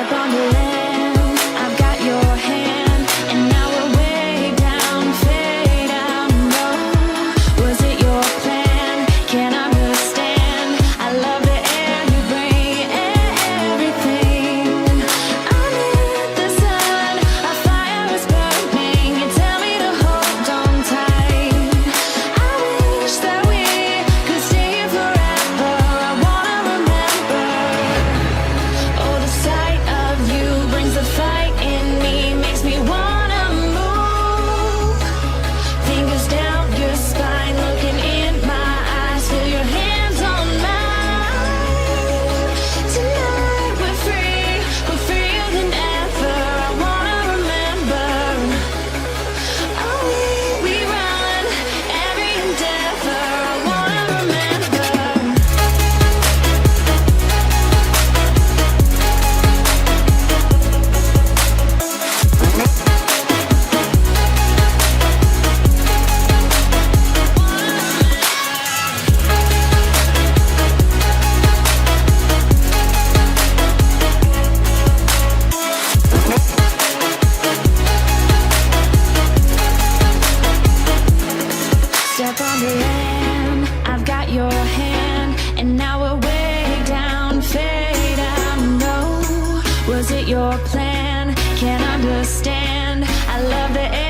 Step on the land, I've got your hand, and now we're way down, fade out. No, was it your plan? Can't understand. I love the air you bring, everything. I'm in the sun, a fire is burning. You tell me to hold on tight. I wish that we could stay here forever. I wanna remember. Oh, the sight of you brings the fight in me, makes me wanna move. Fingers down your spine, looking in my eyes, feel your hands on mine. Tonight we're freer than ever. I wanna remember. Oh, we run every endeavor. I wanna remember. Step on the land, I've got your hand, and now we're way down, fade out. No, was it your plan? Can't understand. I love the air